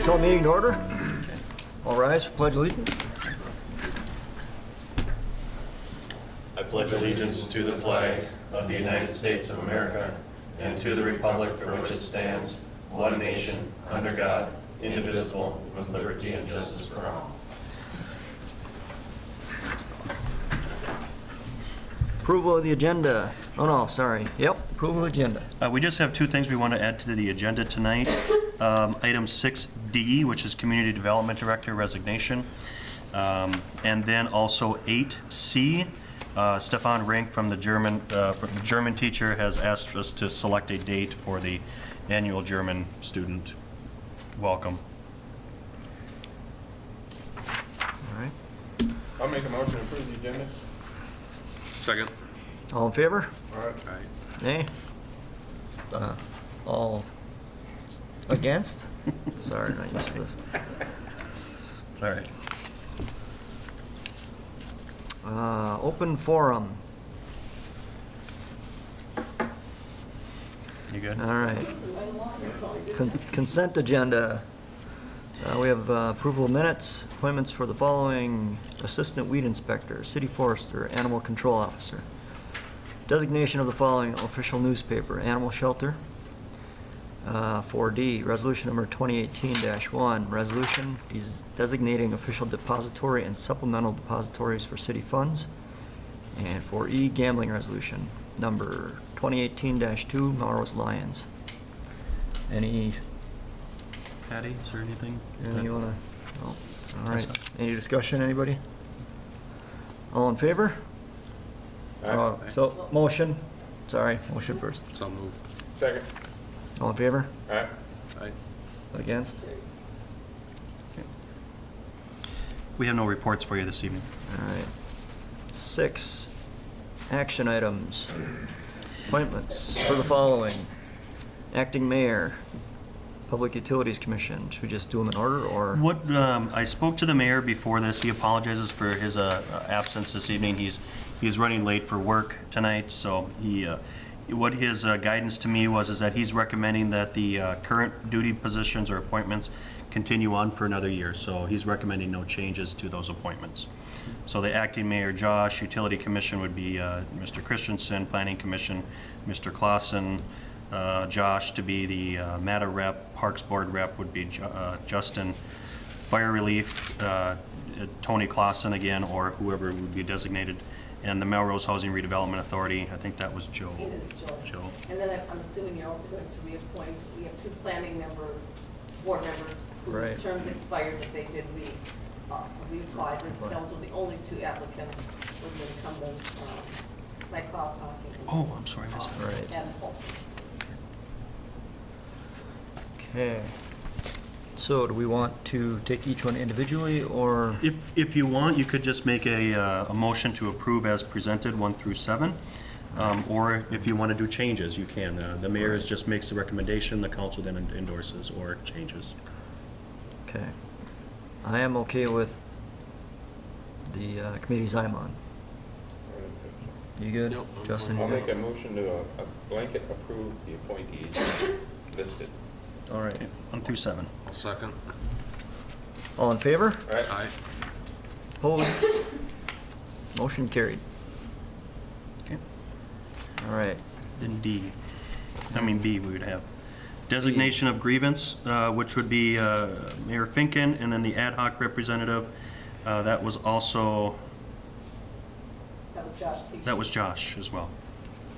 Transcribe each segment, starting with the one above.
Call meeting to order. All rise for pledge allegiance. I pledge allegiance to the flag of the United States of America and to the republic for which it stands, one nation, under God, indivisible, with liberty and justice for all. Approval of the agenda. Oh no, sorry. Yep, approval of agenda. We just have two things we want to add to the agenda tonight. Item 6D, which is Community Development Director resignation. And then also 8C, Stefan Rink from the German teacher has asked us to select a date for the annual German student welcome. All right. I'll make a motion to approve the agenda. Second. All in favor? All right. Nay? All against? Sorry, not used to this. It's all right. Open forum. You good? All right. Consent agenda. We have approval of minutes, appointments for the following: Assistant Weed Inspector, City Forester, Animal Control Officer. Designation of the following official newspaper: Animal Shelter. 4D, Resolution number 2018-1, resolution designating official depository and supplemental depositories for city funds. And 4E, gambling resolution number 2018-2, Melrose Lions. Any Patty, is there anything? you wanna? No. All right. Any discussion, anybody? All in favor? So, motion. Sorry, motion first. So moved. Second. All in favor? All right. Aye. Against? We have no reports for you this evening. All right. 6, action items. Appointments for the following: acting mayor, Public Utilities Commission. Should we just do them in order, or? What, I spoke to the mayor before this. He apologizes for his absence this evening. He's running late for work tonight, so what his guidance to me is that he's recommending that the current duty positions or appointments continue on for another year. So he's recommending no changes to those appointments. So the acting mayor, Josh, Utility Commission would be Mr. Christensen, Planning Commission, Mr. Clausen, Josh to be the MATA rep, Parks Board rep would be Justin, Fire Relief, Tony Clausen again, or whoever would be designated, and the Melrose Housing Redevelopment Authority, I think that was Joe. It is Joe. Joe. And then I'm assuming you're also going to reappoint, we have 2 planning members, board members, Right. whose terms expired, but they did reapply. Those were the only 2 applicants, was the incumbent, Mike Klauphock. Oh, I'm sorry, I missed that. Right. And Paul. Okay. So do we want to take each one individually, or? If you want, you could just make a motion to approve as presented, 1 through 7. Or if you want to do changes, you can. The mayor just makes the recommendation, the council then endorses or changes. Okay. I am okay with the committees I'm on. You good? Yep, I'm Justin, I'll you make a good? motion to blanket approve the appointees listed. All right. Okay, 1 through 7. I'll second. All in favor? All right. Aye. Opposed? Motion carried. Okay. All right. Then B we would have designation of grievance, which would be Mayor Finken, and then the ad hoc representative. That was also, That was Josh Teacher. that was Josh as well.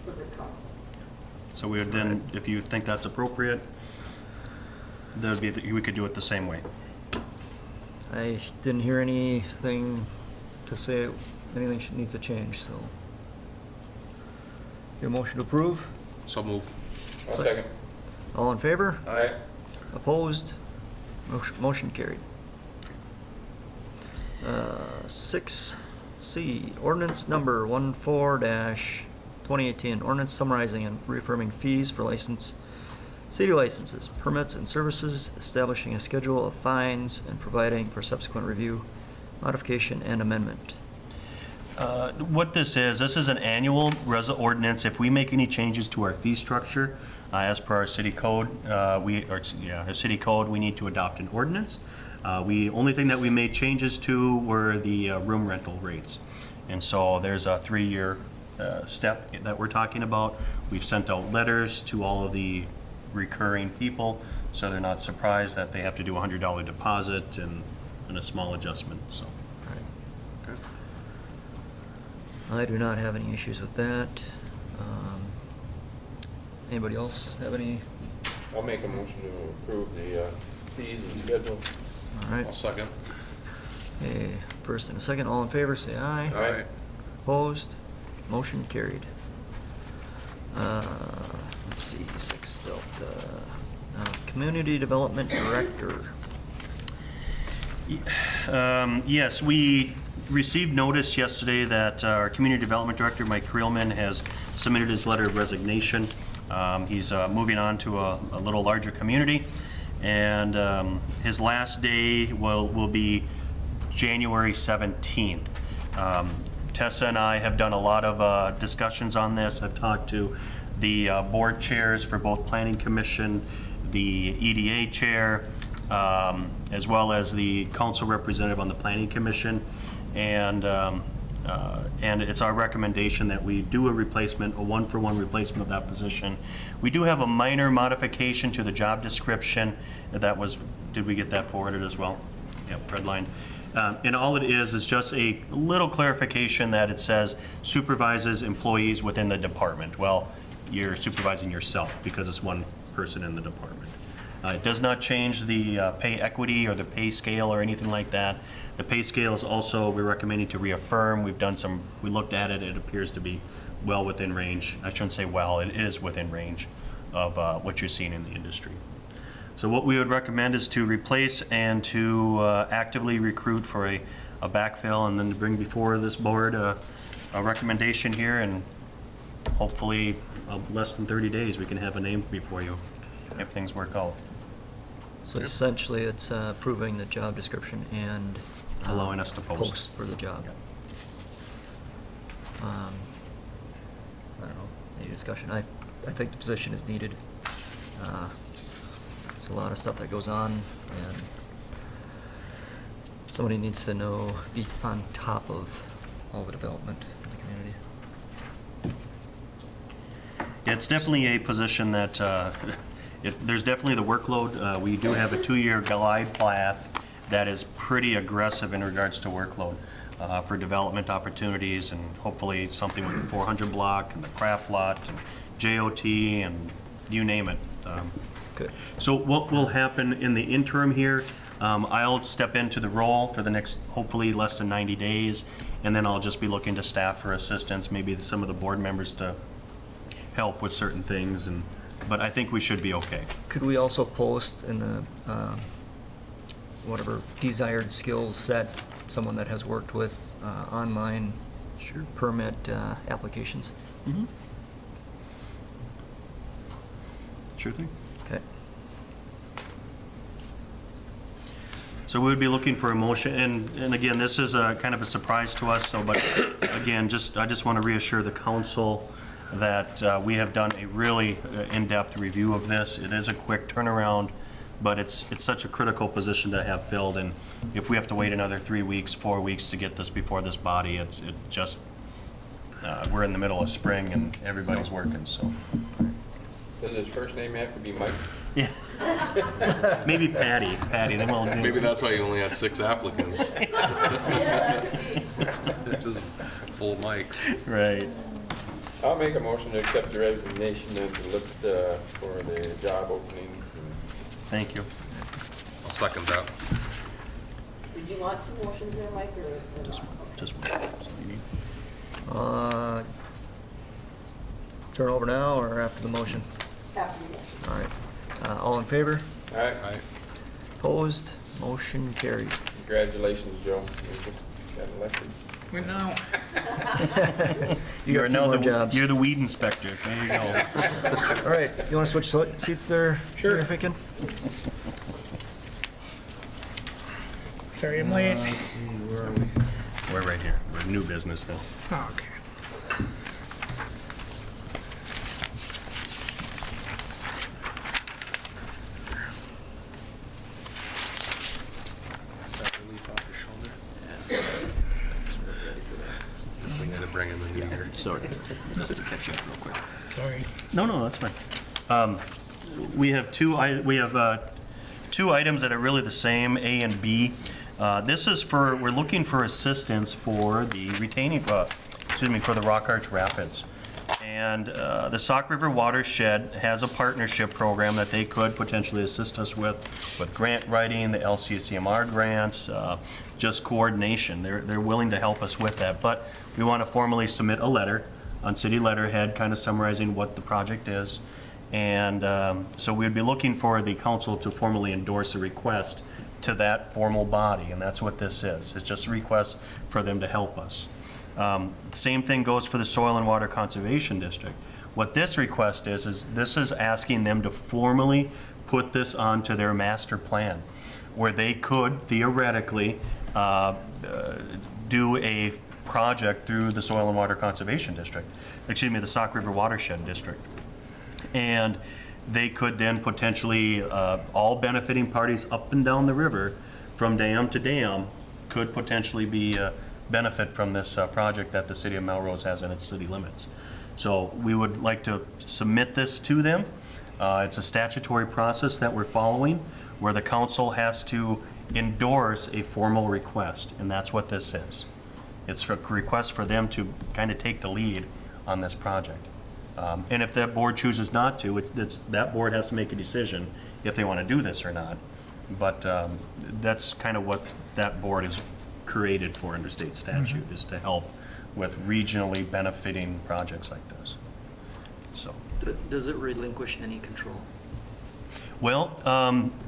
For the council. So we would then, if you think that's appropriate, we could do it the same way. I didn't hear anything to say anything needs to change, so. Your motion to approve? So moved. I'll second. All in favor? All right. Opposed? Motion carried. 6C, ordinance number 14-2018, ordinance summarizing and reaffirming fees for city licenses, permits, and services, establishing a schedule of fines, and providing for subsequent review, modification, and amendment. What this is an annual ordinance. If we make any changes to our fee structure, as per our city code, our city code, we need to adopt an ordinance. Only thing that we made changes to were the room rental rates. And so there's a 3-year step that we're talking about. We've sent out letters to all of the recurring people, so they're not surprised that they have to do a $100 deposit and a small adjustment, so. Right. I do not have any issues with that. Anybody else have any? I'll make a motion to approve the fees and schedule. All right. I'll second. Okay, first and a second, all in favor, say aye. Aye. Opposed? Motion carried. Let's see, 6 Delta. Community Development Director. Yes, we received notice yesterday that our Community Development Director, Mike Creelman, has submitted his letter of resignation. He's moving on to a little larger community, and his last day will be January 17th. Tessa and I have done a lot of discussions on this. I've talked to the board chairs for both Planning Commission, the EDA chair, as well as the council representative on the Planning Commission, and it's our recommendation that we do a replacement, a one-for-one replacement of that position. We do have a minor modification to the job description. That was, did we get that forwarded as well? Yep, redlined. And all it is just a little clarification that it says supervises employees within the department. Well, you're supervising yourself because it's one person in the department. It does not change the pay equity or the pay scale or anything like that. The pay scale is also, we're recommending to reaffirm. We looked at it, it appears to be well within range. I shouldn't say well, it is within range of what you're seeing in the industry. So what we would recommend is to replace and to actively recruit for a backfill, and then to bring before this board a recommendation here, and hopefully less than 30 days we can have a name before you if things work out. So essentially, it's approving the job description and Allowing us to post. for the job. Yep. I don't know, any discussion? I think the position is needed. There's a lot of stuff that goes on, and somebody needs to be on top of all the development in the community. Yeah, it's definitely a position that, there's definitely the workload. We do have a 2-year glide path that is pretty aggressive in regards to workload for development opportunities, and hopefully something with the 400 block and the craft lot and JOT and you name it. Good. So what will happen in the interim here, I'll step into the role for the next, hopefully, less than 90 days, and then I'll just be looking to staff for assistance, maybe some of the board members to help with certain things, but I think we should be okay. Could we also post in the, whatever desired skills set, someone that has worked with online permit applications? Mm-hmm. Sure thing. Okay. So we would be looking for a motion, and again, this is a kind of a surprise to us, but again, I just want to reassure the council that we have done a really in-depth review of this. It is a quick turnaround, but it's such a critical position to have filled, and if we have to wait another 3 weeks, 4 weeks to get this before this body, we're in the middle of spring and everybody's working, so. Does his first name have to be Mike? Yeah. Maybe Patty, then we'll do. Maybe that's why you only had 6 applicants. Just full mics. Right. I'll make a motion to accept the resignation and to list for the job openings. Thank you. I'll second that. Did you want 2 motions there, Mike, or Just not? one. Just one. That's all you need. Turn over now or after the motion? After the motion. All right. All in favor? All right, Opposed? Motion carried. congratulations, Joe. You just got elected. You got You're a few now more jobs. You're the weed inspector. There you go. All right, you want to switch seats there? Sure. Ficken? Sorry, I'm late. Let's see, where are we? We're right here. We're new business now. Oh, okay. This thing had to bring in the new year. Sorry, just to catch up real quick. Sorry. No, that's fine. We have two items that are really the same, A and B. This is we're looking for assistance for the for the Rock Arch Rapids. And the Sauk River Watershed has a partnership program that they could potentially assist us with grant writing, the LCCMR grants, just coordination. They're willing to help us with that. But we want to formally submit a letter on city letterhead, kind of summarizing what the project is. And so we'd be looking for the council to formally endorse a request to that formal body, and that's what this is. It's just a request for them to help us. The same thing goes for the Soil and Water Conservation District. What this request is this is asking them to formally put this onto their master plan, where they could theoretically do a project through the Soil and Water Conservation District, the Sauk River Watershed District. And they could then potentially, all benefiting parties up and down the river, from dam to dam, could potentially be benefit from this project that the city of Melrose has in its city limits. So we would like to submit this to them. It's a statutory process that we're following, where the council has to endorse a formal request, and that's what this is. It's a request for them to kind of take the lead on this project. And if that board chooses not to, that board has to make a decision if they want to do this or not. But that's kind of what that board is created for under state statute, is to help with regionally benefiting projects like this. So, Does it relinquish any control? well,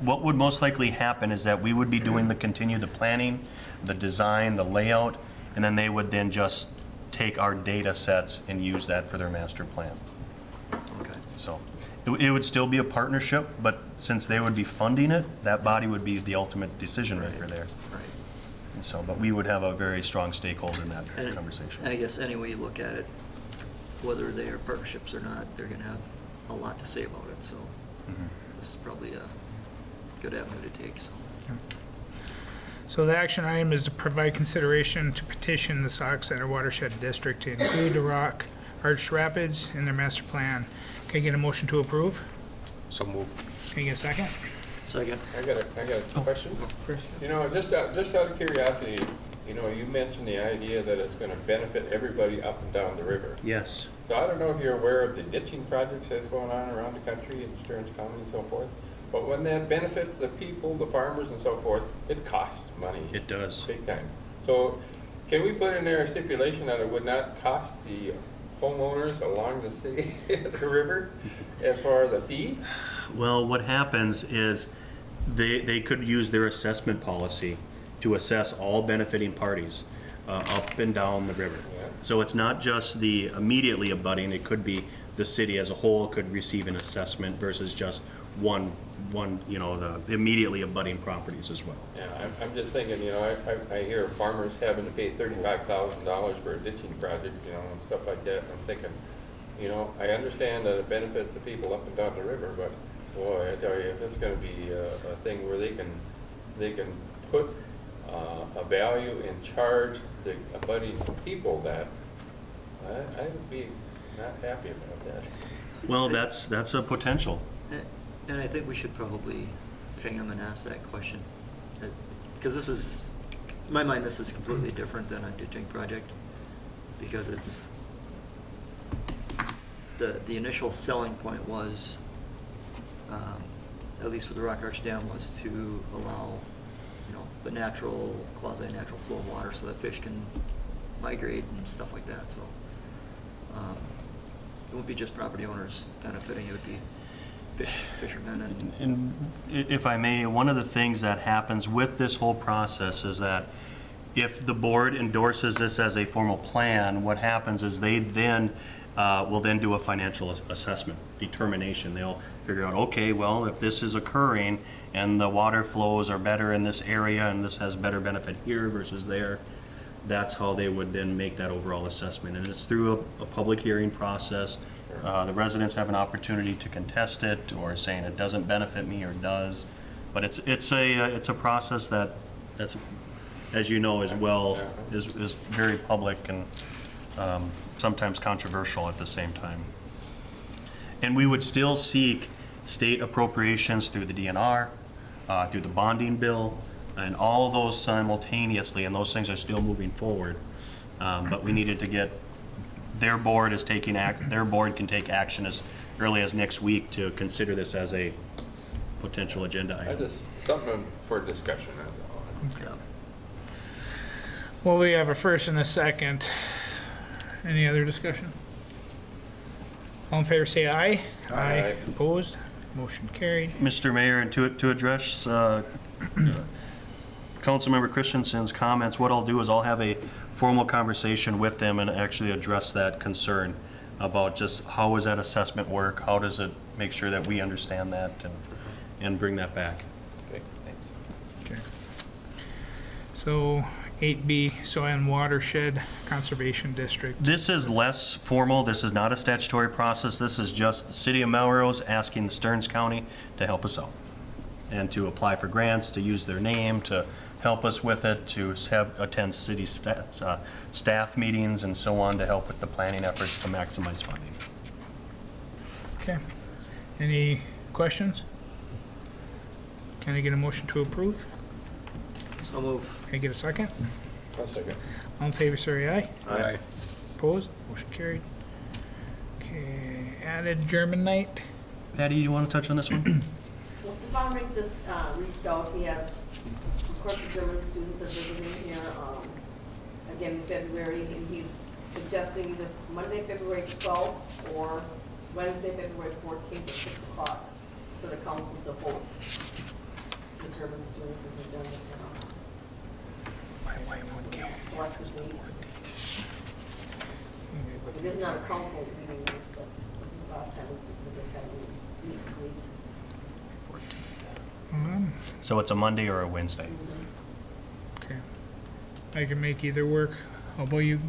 what would most likely happen is that we would be doing the planning, the design, the layout, and then they would then just take our data sets and use that for their master plan. Okay. So it would still be a partnership, but since they would be funding it, that body would be the ultimate decision maker there. Right. And so, but we would have a very strong stakeholder in that And conversation. I guess any way you look at it, whether they are partnerships or not, they're going to have a lot to say about it. So Mhm. this is probably a good avenue to take. So. So the action item is to provide consideration to petition the Sauk Center Watershed District to include the Rock Arch Rapids in their master plan. Can I get a motion to approve? So move. Can I get a second? Second. I got a question. You know, just out of curiosity, you know, you mentioned the idea that it's gonna benefit everybody up and down the river. Yes. So I don't know if you're aware of the ditching projects that's going on around the country in Stearns County and so forth, but when that benefits the people, the farmers and so forth, it costs money. It does. Big time. So can we put in there a stipulation that it would not cost the homeowners along the city, the river, as far as a fee? Well, what happens is they could use their assessment policy to assess all benefiting parties up and down the river. Yeah. So it's not just the immediately abutting, it could be the city as a whole could receive an assessment versus just one, the immediately abutting properties as well. Yeah, I'm just thinking, you know, I hear farmers having to pay $35,000 for a ditching project, you know, and stuff like that, and I'm thinking, you know, I understand that it benefits the people up and down the river, but boy, I tell you, if it's gonna be a thing where they can put a value and charge the abutting people, that I would be not happy about that. Well, that's a potential. And I think we should probably ping them and ask that question. Because this is, in my mind, this is completely different than a ditching project. Because it's, the initial selling point was, at least with the Rock Arch Dam, was to allow, the natural, quasi-natural flow of water so that fish can migrate and stuff like that. So it wouldn't be just property owners benefiting, it would be fishermen And if I may, one of the things that happens with this whole process is that if the board endorses this as a formal plan, what happens is they then will then do a financial assessment determination. They'll figure out, okay, well, if this is occurring and the water flows are better in this area and this has better benefit here versus there, that's how they would then make that overall assessment. And it's through a public hearing process. The residents have an opportunity to contest it, or saying it doesn't benefit me or does. But it's a process that's, as you know as well, is very public and sometimes controversial at the same time. And we would still seek state appropriations through the DNR, through the bonding bill, and all those simultaneously, and those things are still moving forward. But we needed to get, their board can take action as early as next week to consider this as a potential agenda item. Something for discussion, that's all. Well, we have a first and a second. Any other discussion? All in favor, say aye. Aye. Opposed? Motion carried. Mr. Mayor, and to address Councilmember Christensen's comments, what I'll do is I'll have a formal conversation with them and actually address that concern about just how does that assessment work? How does it make sure that we understand that and bring that back? Okay, thanks. Okay. So 8B, Soil and Watershed Conservation District. This is less formal. This is not a statutory process. This is just the city of Melrose asking the Stearns County to help us out and to apply for grants, to use their name, to help us with it, to attend city staff meetings and so on, to help with the planning efforts to maximize funding. Okay. Any questions? Can I get a motion to approve? So move. Can I get a second? One second. All in favor, say aye. Aye. Opposed? Motion carried. Okay, added German night. Patty, you want to touch on this one? Well, Stefan Rink just reached out. He has, of course, the German students are visiting here again in February, and he's suggesting either Monday, February 12th, or Wednesday, February 14th at 6 o'clock for the council to host the German students as they've done this select the date. It is not a council meeting, but last time we just had a meet and greet. So it's a Monday or a Wednesday? Okay. I can make either work. How about you?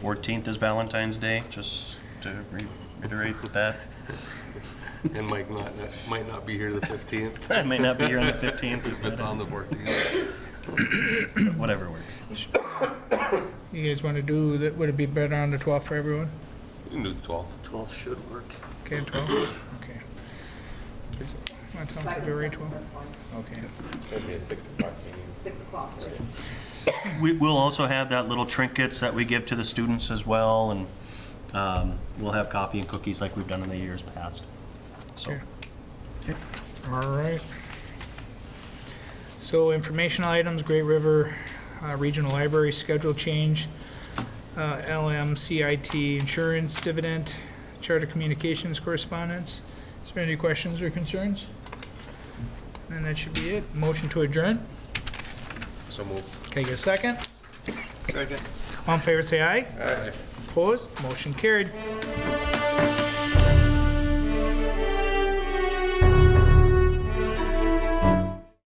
14th is Valentine's Day, just to reiterate with that. And Mike might not be here the 15th, I may not be here on the 15th, if it's on the 14th. but whatever works. You guys want to do that? Would it be better on the 12th for everyone? You can do the 12th. 12 should work. Okay, 12? Okay. That's on Back in February September, 12th? that's fine. Okay. It'll be a 6 o'clock meeting. 6 o'clock, right? We'll also have that little trinkets that we give to the students as well, and we'll have coffee and cookies like we've done in the years past. So, Okay. All right. So informational items, Great River Regional Library schedule change, LMCIT insurance dividend, Charter Communications correspondence. Is there any questions or concerns? And that should be it. Motion to adjourn. So move. Can I get a second? Second. All in favor, say aye. Aye. Opposed? Motion carried.